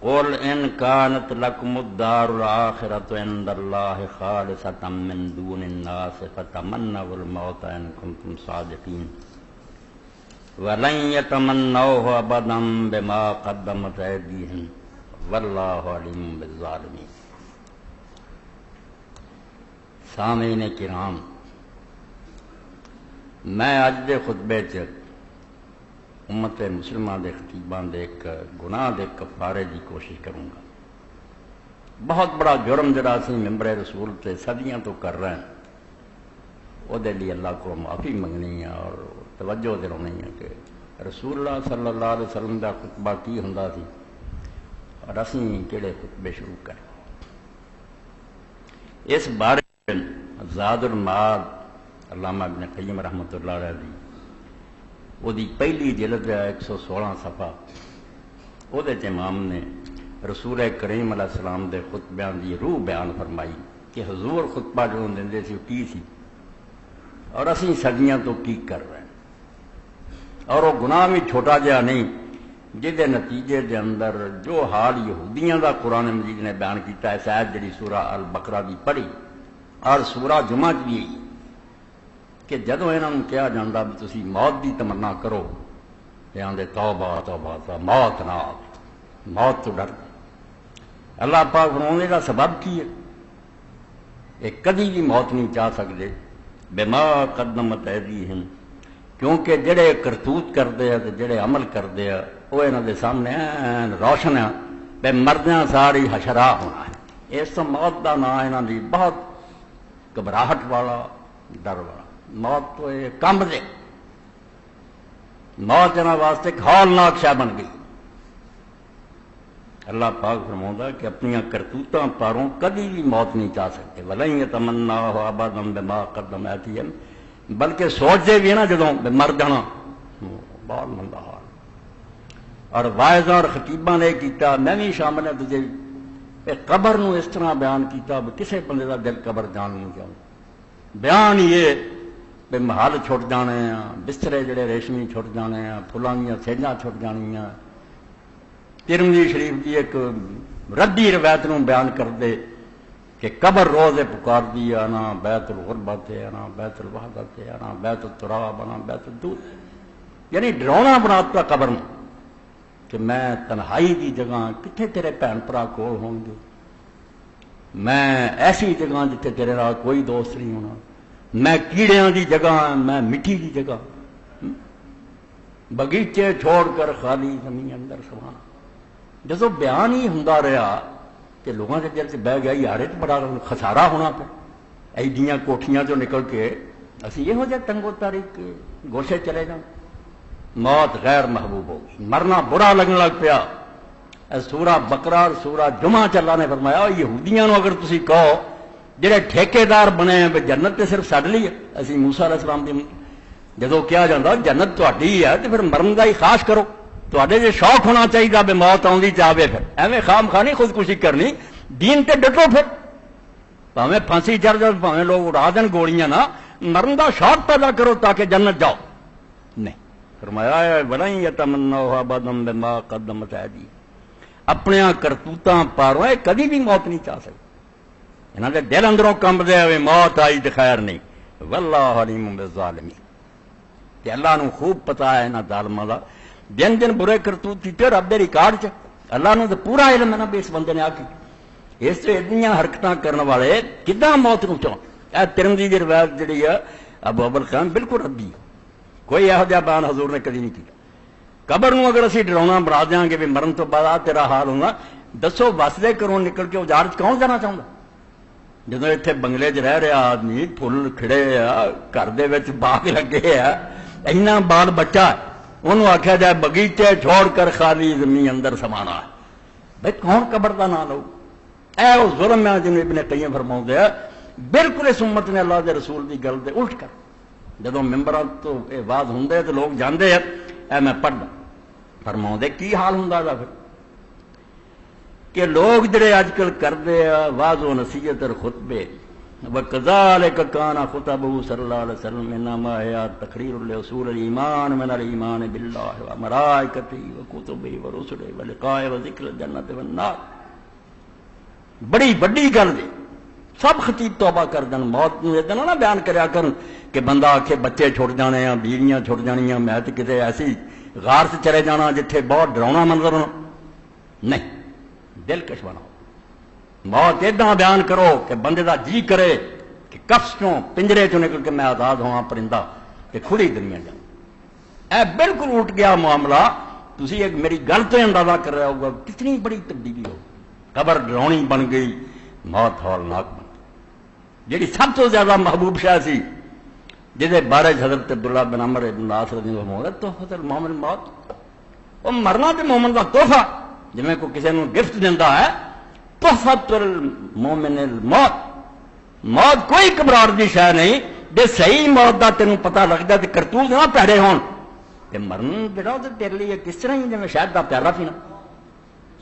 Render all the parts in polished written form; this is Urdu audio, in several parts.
قل ان كانت لكم الدار الآخرة عند الله خالصة من دون الناس فتمنوا الموت إن كنتم صادقين ولن يتمنوه أبدا بما قدمت أيديهم والله عليم بالظالمين۔ سامعین کرام، میں اج دے خطبے چ امت مسلمہ دے خطیباں دے ایک گناہ دے کفارے دی کوشش کروں گا۔ بہت بڑا جرم جڑا اسی ممبر رسول تے صدیاں تو کر رہے ہیں، وہ دے لیے اللہ کو معافی منگنی ہے اور توجہ دلانی ہے کہ رسول اللہ صلی اللہ علیہ وسلم دا خطبہ کی ہوندا سی اور اسی کیڑے خطبے شروع کریں۔ اس بارے زاد المعاد علامہ ابن قیم رحمۃ اللہ علیہ دی وہ دی پہلی جلد ہے 116 صفحہ، وہ دے امام نے رسول کریم علیہ السلام دے خطبیاں دی روح بیان فرمائی کہ حضور خطبہ جو دیندے سی کی سی اور اسی صدیاں تو کی کر رہے ہیں، اور وہ گناہ بھی چھوٹا جہا نہیں جہدے نتیجے دے اندر جو حال یہودیاں دا قرآن مجید نے بیان کیتا ہے۔ شاید جڑی سورہ البقرہ دی پڑھی اور سورہ جمعہ بھی کہ جدوں انہاں نوں کہا جاندا بھی تسی موت دی تمنا کرو تے آندے توبہ توبہ موت نہ موت تو ڈر۔ اللہ پاک فرمانے کا سبب کی ہے؟ یہ کدی بھی موت نہیں چاہ سکتے بما قدمت ایدیہم، کیونکہ جڑے کرتوت کرتے ہیں تے جڑے عمل کرتے ہیں وہ انہاں دے سامنے این روشن ہے بے مردیاں ساری حشرا ہونا ہے۔ اس تو موت دا نام انہاں دی بہت گھبراہٹ والا ڈر والا، موت تو یہ کم دے، موت انہاں واسطے ایک ہولناک شے بن گئی۔ اللہ پاک فرماؤندا کہ اپنی کرتوتاں پاروں کدی بھی موت نہیں چاہ سکتے، وَلَن يَتَمَنَّاهُ أَبَدًا بِمَا قَدَّمَتْ أَيْدِيهِمْ، بلکہ سوچتے بھی نا جدوں مر جانا بہت مندا حال۔ اور واعظاں اور خطیباں نے کیتا، میں بھی شامل ہوں تجھے قبر نو اس طرح بیان کیتا بھی کسے بندے دا دل قبر جان نہیں جاؤں۔ بیان یہ بے محل چھٹ جانے ہیں، بسترے جڑے ریشمی چھٹ جانے ہیں، پھلاں دیاں سیجاں چھٹ جانیاں۔ ترمذی شریف کی ایک ردی روایت نو بیان کر دے کہ قبر روز پکار دی، انا بیت الغربت ہے، انا بیت الوحدت ہے، انا بیت التراب، انا بیت الدود، یعنی ڈراؤنا بناتا قبر میں کہ میں تنہائی دی جگہ کتنے تیرے بھن بھرا کول ہون گے، میں ایسی جگہ جتنے تیرے نال کوئی دوست نہیں ہونا، میں کیڑیاں دی جگہ، میں مٹی دی جگہ، بغیچے چھوڑ کر خالی زمین اندر سوانا۔ جدو بیان ہی ہوندا رہا کہ لوگوں کے دل سے بہ گیا یار تو بڑا خسارا ہونا پہ ایڈیاں کوٹھیاں چوں نکل کے اسی یہو جہ تنگو تاریخ گوشے چلے جاؤں۔ موت غیر محبوب ہو گئی، مرنا برا لگنے لگ پیا۔ سورہ بقرہ اور سورہ جمعہ چ اللہ نے فرمایا یہودیاں نو اگر تسی کہو جڑے ٹھیکیدار بنے ہیں جنت تے صرف سڈ لی ہے، اسی موسیٰ علیہ السلام دی جدو کیا جاتا جنت تہاڈی ہے تو پھر مرن کا ہی خاص کرو، تہاڈے جے شوق ہونا چاہیے بے موت آؤندی چاہے پھر ایویں خام خانی خودکشی کرنی، دین تے ڈٹو پھر بھاویں پھانسی چڑھ جاؤ بھاویں لوگ اڑا دین گولیاں نہ، مرن کا شوق پیدا کرو تاکہ جنت جاؤ۔ نہیں، فرمایا ہے وَلَن يَتَمَنَّوْهُ أَبَدًا بِمَا قَدَّمَتْ أَيْدِيهِمْ، اپنے کرتوتاں پاروں کدی بھی موت نہیں چاہ سکتے، انہاں دے دل اندروں کمبدے ہوئے موت آئی تو خیر نہیں۔ واللہ علیم بالظالمین، کہ اللہ نو خوب پتا ہے انہاں ظالماں دا دن دن برے کرتوت کیتے رب دے ریکارڈ چ، اللہ نو تو پورا علم ہے نا بھی اس بندے نے آ کی اس سے اتنیاں حرکتاں کرنے والے کداں موت نو چاہن۔ اے ترمذی دی روایت جڑی ہے ابو ابل خان بالکل ردی ہے، کوئی یہو جہا بیان حضور نے کدی نہیں کیا۔ قبر نو اگر اسی ڈراؤنا بنا دیاں گے بھی مرن تو بعد آ تیرا حال ہونا، دسو وسدے کروں نکل کے اجاڑ چ کون جانا چاہتا؟ جدو اتنے بنگلے چ رہ رہا آدمی، پھول کھڑے آ، گھر دے وچ باغ لگے آ، اینا بال بچہ ہے، انہوں آخیا جائے بغیچے چھوڑ کر خالی زمین اندر سمانا ہے، بھائی کون قبر کا نام لو؟ اے وہ ظلم ہے جنہیں ابن قیم فرماؤں دے بالکل اس امت نے اللہ دے رسول دی گل دے الٹ کر، جدو ممبران تو یہ واز ہوں تو لوگ جاندے ہیں، اے میں پڑھنا فرماؤں دے کی حال ہوں دا پھر کہ لوگ جڑے اج کل کرتے ہیں واز و نصیحت اور خطبے وَكَذَلِكَ كَانَ خُطَبُهُ صلی اللہ علیہ وسلم انما هي تقریر لاصول الایمان من الایمان بالله وملائکته وکتبه ورسله ولقاء وذکر الجنت والنار. بڑی بڑی گل ہے. سب خطیب توبہ کر دن موت نہ بیان کریا کرن کہ بندہ آکھے بچے چھوڑ جانے ہیں بیویاں چھوڑ جانیاں میں تو کتے ایسی غار سے چلے جانا جتھے بہت ڈراؤنا منظر ہونا. نہیں، دلکش بناؤ. موت اداں بیان کرو کہ بندے دا جی کرے کہ کفس چوں پنجرے چوں نکل کے میں آزاد ہوا پرندہ کہ کھلی دنیا جاؤں. اے بالکل اٹھ گیا معاملہ. تسی ایک میری گل تو اندازہ کر رہا ہوگا کتنی بڑی تبدیلی ہو. قبر ڈرونی بن گئی، موت ہولناک بن گئی. جیڑی سب تو زیادہ محبوب شاہ سی جہدے بارے حضرت عبداللہ بن عمر بن العاص رضی اللہ عنہ تو حضرت مومن موت وہ مرنا تے مومن کا تحفہ جویں کو کسی نو گفٹ دیندا ہے. تحفۃ المومن الموت. موت کوئی گھبراہٹ دی شے نہیں. جے صحیح موت دا تینوں پتہ لگ جائے تے کرتوت نہ پیڑے ہون تے مرن جڑا تے تیرے لیے کس طرح ہی جویں شہد دا پیالہ پینا.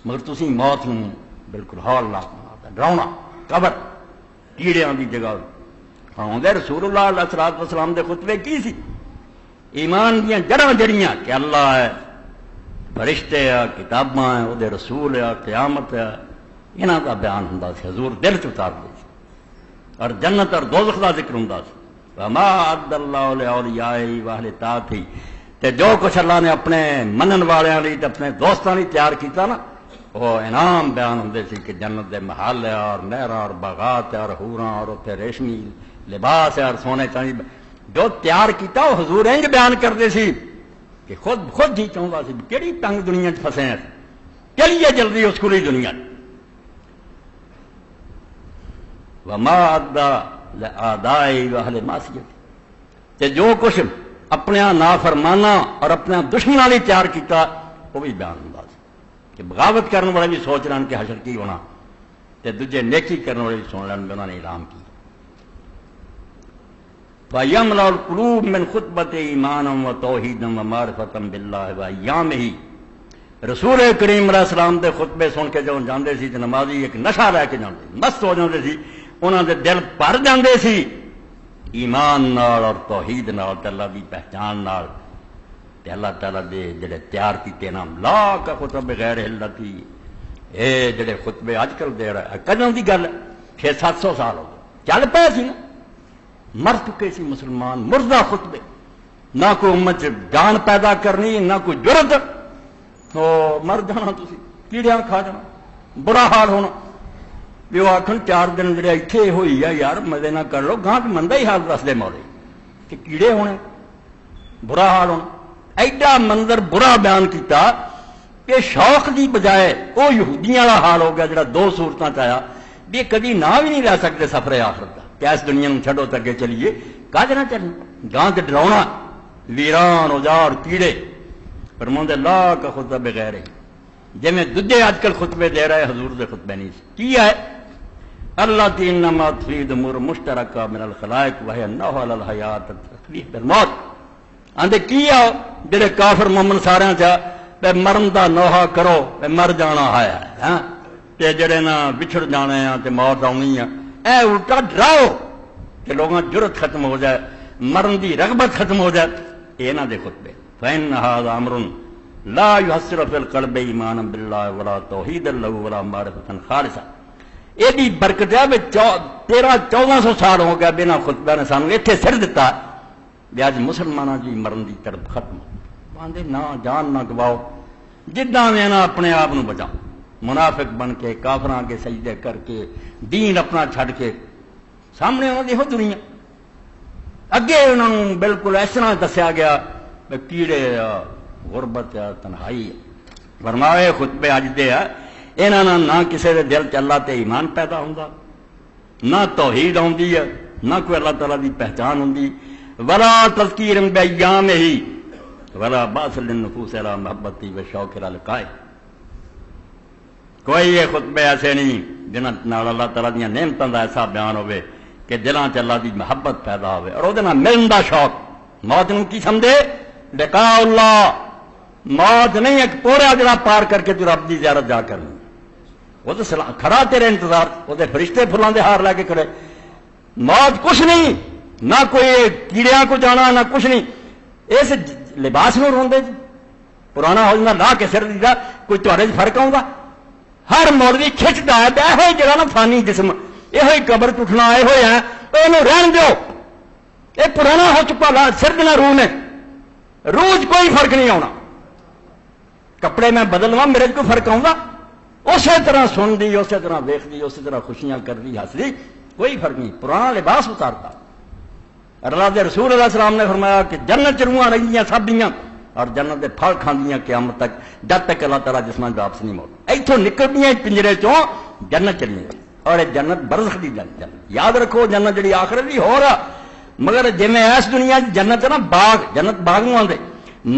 مگر تسی موت نو بالکل ہولناک بناتا ڈراؤنا. قبر کیڑیاں دی جگہ فرماؤندے رسول اللہ علیہ الصلوۃ والسلام دے خطبے کی سی؟ ایمان دیاں جڑاں جڑیاں کہ اللہ ہے، فرشتے ہیں، کتاباں ہیں، وہ دے رسول ہے، قیامت ہے، انہاں دا بیان ہوندا سی. حضور دل چ اتار دے سی. اور جنت اور دوزخ دا ذکر ہوندا سی. وما اعد اللہ لاولیائہ واہل طاعتہ. تے جو کچھ اللہ نے اپنے منن والیاں لئی تے اپنے دوستاں لئی تیار کیتا نا وہ انعام بیان ہوندے سی کہ جنت دے محل ہے اور نہراں اور باغات ہے اور حوراں اور اتنے ریشمی لباس ہے اور سونے چاندی جو تیار کیتا وہ حضور انج بیان کرتے سی کہ خود ہی چاہتا سی کہڑی تنگ دنیا پھسے ہیں، چلیے جلدی اس کھلی دنیا. وما ادا لآدائی واہل معصیت. تے جو کچھ اپنے نافرمانا اور اپنے دشمنوں لیے تیار کیتا وہ بھی بیان ہوندا سی کہ بغاوت کرنے والے بھی سوچ رہے کہ حشر کی ہونا تے دوجے نیکی کرنے والے بھی سن لین انہوں نے اعلان کی. فَيَمْلَأُ الْقُلُوبَ مِنْ خُطْبَةِ إِيمَانًا وَتَوْحِيدًا وَمَعْرِفَةً بِاللَّهِ وَأَيَّامِهِ. رسول کریم علیہ السلام دے خطبے سن کے جو جاندے سی تے نمازی ایک نشہ لے کے جاندے مست ہو جاندے سی. انہاں دے دل بھر جاندے سی ایمان نال اور توحید نال تے اللہ دی پہچان نال تے اللہ تعالیٰ دے جڑے تیار کیتے نام لا کا خطب غیر ہلتی. اے جڑے خطبے اج کل دے رہا ہے کدوں دی گل 600-700 سال ہو گئے چل پے سی نا. مر چکے سی مسلمان مردہ خطبے. نہ کوئی امت جان پیدا کرنی نہ کوئی جرت. تو مر جانا تسی کیڑیاں کھا جانا برا حال ہونا. بھی وہ آخر 4 دن جڑے اتنے ہوئی ہے یار مزے نہ کر لو گاہ تو مندا ہی حال دس دے مولے کہ کیڑے ہونے برا حال ہونا. ایڈا منظر برا بیان کیتا کہ شوق دی بجائے وہ یہودیاں والا حال ہو گیا جڑا 2 صورتاں چ آیا بھی کدی نہ بھی نہیں رہ سکتے سفر آخرت کا کہ اس دنیا میں چھڈو تگے چلیے کاج نہ چلیں گاہ تے ڈراؤنا ویران اوجار کیڑے. فرماندے لا کا خطبہ بغیر جی میں دجے اج کل خطبے دے رہے حضور دے خطبے نہیں کی ہے. اللہ تین انما تفید امور مشترکہ من الخلائق وہی انہ علی الحیات تخلیف بالموت. آندے کی ہے جڑے کافر مومن سارے چا مرن دا نوحہ کرو مر جانا ہے ہاں تے جڑے نہ بچھڑ جانے ہیں تے موت آنی ہے. اے الٹا ڈراؤ کہ لوگاں جرت ختم ہو جائے مرن دی رغبت ختم ہو جائے. یہ نہ دے خطبے فإن هذا امر لا يحصل في القلب ایمانا باللہ ولا توحیدا له ولا معرفة خالصہ. ایڈی برکت ہے 1300-1400 سال ہو گیا بنا خطبہ نے سانو اتنے سر دیتا بھی اج مسلمانوں کی مرن کی طرف ختم. آندے نہ جان نہ گواؤ جداں میں نہ اپنے آپ نو بچاؤ. منافق بن کے کافراں کے سجدے کر کے دین اپنا چھڈ کے سامنے انہوں دیکھو دنیا اگے انہوں نے بالکل اس طرح دسیا گیا کیڑے غربت تنہائی. فرمائے خطبے اج دے انہاں نہ کسی دے دل چ اللہ تے ایمان پیدا ہوندا نہ توحید آندی ہے نہ کوئی اللہ تعالیٰ دی پہچان ہوندی ولا تذکیر بایامہ ولا باعث للنفوس علی محبتی و شوق علی لقائے. کوئی یہ خطبے ایسے نہیں جنہاں نال اللہ تعالیٰ دیاں نعمتاں دا ایسا بیان ہوئے کہ دلاں چ اللہ دی محبت پیدا ہوئے اور وہ ملن دا شوق. موت نوں کی سمجھے لقاء اللہ. موت نہیں ایک پورا جڑا پار کر کے تو رب دی زیارت جا کرنی. وہ تو کھڑا تیرے انتظار وہ فرشتے پھلاں دے ہار لے کے کھڑے موت کچھ نہیں، نہ کوئی کیڑیاں کو جانا، نہ کچھ نہیں، اس لباس میں روندے جی پرانا ہو جانا لا کے سر دیتا، کوئی تھوڑے فرق آؤں گا؟ ہر مولوی کھچتا ہے یہ جگہ نا فانی جسم، یہ قبر اٹھنا یہ ہے، یہ رہن دو، یہ پرانا ہو چکا، سر دینا روح نے، روح کوئی فرق نہیں آنا، کپڑے میں بدل لوا میرے کوئی فرق آؤں گا؟ اسی طرح سن دی، اسی طرح ویخ دی، اسی طرح خوشیاں کر دی، ہس دی، کوئی فرق نہیں، پرانا لباس اتارتا۔ اللہ کے رسول علیہ السلام نے فرمایا کہ جنت روحاں رہی سب دیاں اور جنت کے پھل کھاندیاں قیامت تک، جب تک اللہ تعالیٰ جسمان واپس نہیں موڑ، اتوں نکلدیاں پنجرے چوں جنت چلی جائے، اور یہ جنت برزخ دی جنت۔ یاد رکھو جنت جڑی آخرت دی ہو رہا، مگر جی میں اس دنیا جنت ہے نا باغ، جنت باغ نو آدھے،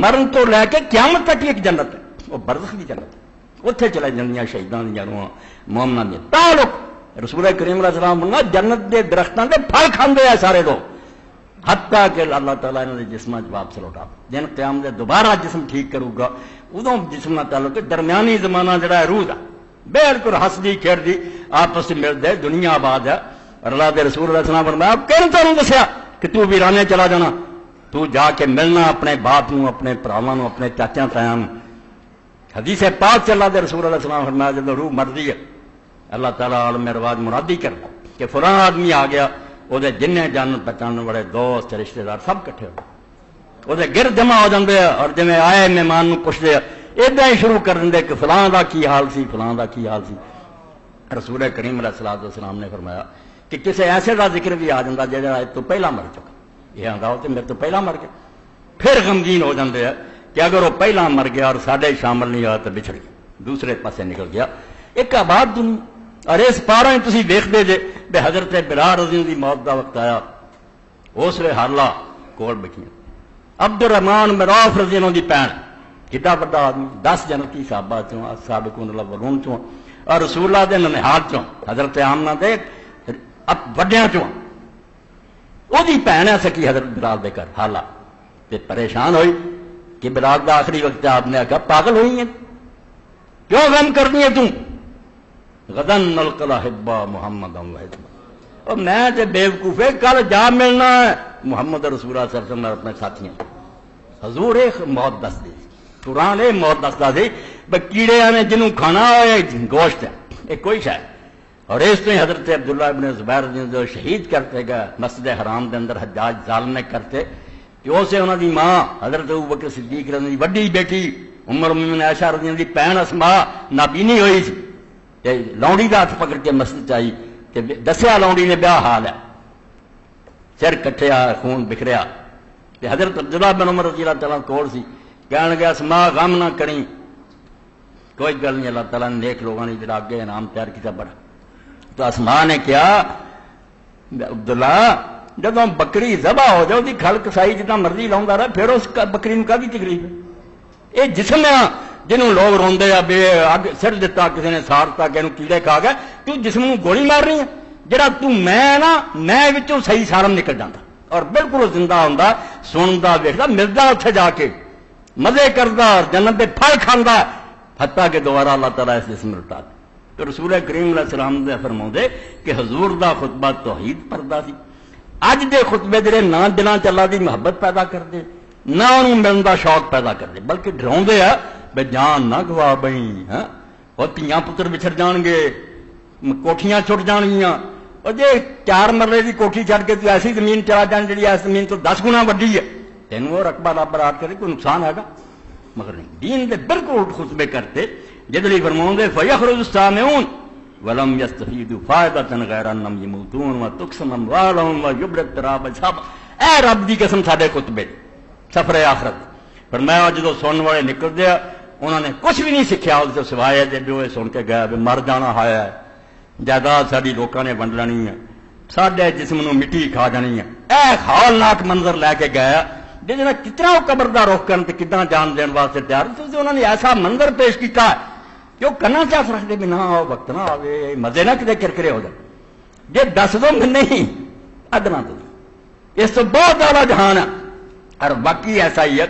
مرن تو لے کے قیامت تک ایک جنت ہے، وہ برزخ دی جنت ہے، اتنے چلے جاندیاں شہیدان دی روحاں مومناں دی۔ تعلق رسول کریم علیہ السلام نے جنت دے درختاں دے پھل کھاندے ہیں سارے لوگ، حتیٰ کہ اللہ تعالیٰ انہوں نے جسماں واپس لوٹا، جن قیام دے دوبارہ جسم ٹھیک کروں گا، ادوں جسم نہ تعلق درمیانی زمانہ جڑا ہے روح دا، بالکل ہسدی کھیڑدی آپس میں مل دے، دنیا آباد ہے۔ اور اللہ کے رسول علیہ السلام فرمایا کہنے تو دسیا کہ تو ویرانے چلا جانا، تو جا کے ملنا اپنے باپ نو، اپنے پراواں نو، اپنے چاچا تایاں نو۔ حدیث پاک سے اللہ کے رسول علیہ السلام فرمایا جب روح مرضی ہے اللہ تعالیٰ عالم رواج مرادی کرتا کہ فلاں آدمی آ گیا، وہ جن جانن پہچان والے دوست رشتے دار سب کٹھے ہو، وہ گرد جمع ہو جاتے ہیں، اور جی آئے مہمان نو پوچھتے ہیں ادا ہی شروع کر دیں کہ فلاں دا کی حال سی، فلاں دا کی حال سی۔ رسول کریم علیہ الصلوۃ والسلام نے فرمایا کہ کسی ایسے دا ذکر بھی آ جاتا جہاں اس تو پہلا مر چکا، یہ آتا ہو تو میرے تو پہلا مر گیا، پھر غمگین ہو جاتے ہیں کہ اگر وہ پہلا مر گیا اور ساڈے شامل نہیں ہوا تو بچھڑ گیا، دوسرے پاسے نکل گیا۔ ایک آباد دنیا، اور اس پارا ہی تھی ویختے جے بے حضرت بلال رضی اللہ دی موت دا وقت آیا، اس لیے حالہ کول بیٹھیاں، عبد الرحمان مراف رضی اللہ دی بہن، کتا بڑا آدمی، 10 جنتی صحابہ چوں، سابقون الاولون چوں، اور رسول اللہ دے ننہال چوں، حضرت آمنہ دے وڈیاں چوں، وہ دی بہن ہے سکی حضرت بلال دے کر حالہ، تے پریشان ہوئی کہ بلال دا آخری وقت آپ نے کہا پاگل ہوئی ہیں کیوں غم کرنی ہے تم؟ غدن نلقل احبا محمد اور میں تے بیوقوفے کل جا ملنا ہے محمد رسول اللہ صلی اللہ علیہ وسلم اپنے ساتھیوں، حضور ایک موت دس دی، قرآن ایک موت دستا سی بھائی کیڑے نے جنہوں کھانا ہو گوشت ہے ایک کوئی شاید، اور اس نے حضرت عبداللہ ابن زبیر جو شہید کرتے گئے مسجد حرام دے اندر حجاج ظالم نے کرتے کہ اسے انہوں دی ماں حضرت ابوبکر صدیق رضی اللہ عنہ دی وڈی بیٹی عمر المومنین عائشہ رضی اللہ عنہ دی بہن اسماء نابینی ہوئی سی، لونڈی کا ہاتھ پکڑ کے مسجد چائی کہ دسیا لونڈی نے بیاہ حال ہے، سر کٹھیا خون بکھریا، کہ حضرت عبداللہ بن عمر رضی اللہ تعالیٰ کول سی، کہنے گیا اسماء غم نہ کریں، کوئی گل نہیں، اللہ تعالیٰ نے نیک لوگوں نے جڑا اگے انعام تیار کیا بڑا۔ تو اسماء نے کیا عبداللہ جب بکری ذبح ہو جائے وہ کھل کسائی جتنا مرضی لاؤں رہا پھر اس بکری میں کافی تکلیف ہے، یہ جسم ہے جنہوں لوگ روندے آ بے اگ سر دیتا کسی نے سارتا کہ کیڑے کھا گئے، تو جسم کو گولی مار رہی ہے، جڑا تو میں نا میں وچوں صحیح سالم نکل جاتا اور بالکل زندہ ہوندا، سندا ویکھدا ملدا اتنے جا کے مزے کردا اور جنت دے پھل کھاندا، حتیٰ کہ دوبارہ اللہ تعالیٰ اس جسم لٹا دے۔ تو رسول کریم علیہ السلام نے فرماؤندے کہ حضور دا خطبہ توحید پردا سی، اج دے خطبے جڑے نہ دلاں چ اللہ دی محبت پیدا کردے، نہ انہوں ملن دا شوق پیدا کردے، بلکہ ڈراؤندے آ بے جان نہ گوا بئی، ہاں اور تیاں پتر بچھڑ جان گے، کوٹھیاں چھٹ جان گیاں، اور جے 4 مرلے دی کوٹھی چھڑ کے تو ایسی زمین چلا جان جڑی اس زمین تو 10 گنا وڈی ہے، تینوں وہ رقبہ برابر کرے کوئی نقصان ہے گا؟ مگر نہیں، دین دے بالکل الٹ خطبے کرتے جد لیے فرماؤں دے فیخرج السامعون ولم یستفیدوا فائدۃ غیر انہم یموتون وتقسم اموالہم ویبلغ تراب اصحاب۔ اے رب دی قسم ساڈے خطبے سفر آخرت فرمایا جدو سننے والے نکل دیا انہوں نے کچھ بھی نہیں سیکھا اس سوائے جو سن کے گیا بھی مر جانا ہے، جائیداد ساری لوگوں نے ونڈ لینی ہے، ساڈے جسم نو مٹی کھا جانی ہے، اے ہولناک منظر لے کے گیا جس نے کتنا قبر دا رخ کرن تے کتنا جان دین واسطے تیار، تو انہوں نے ایسا منظر پیش کیتا ہے کہ وہ کنا چاس رکھتے بھی نہ وقت نہ آوے، مزے نہ کتے کرکرے ہو جائے، جی دس دو نہیں ادنا تو اس تو بہت زیادہ جہان ہے، اور باقی ایسا ہی ہے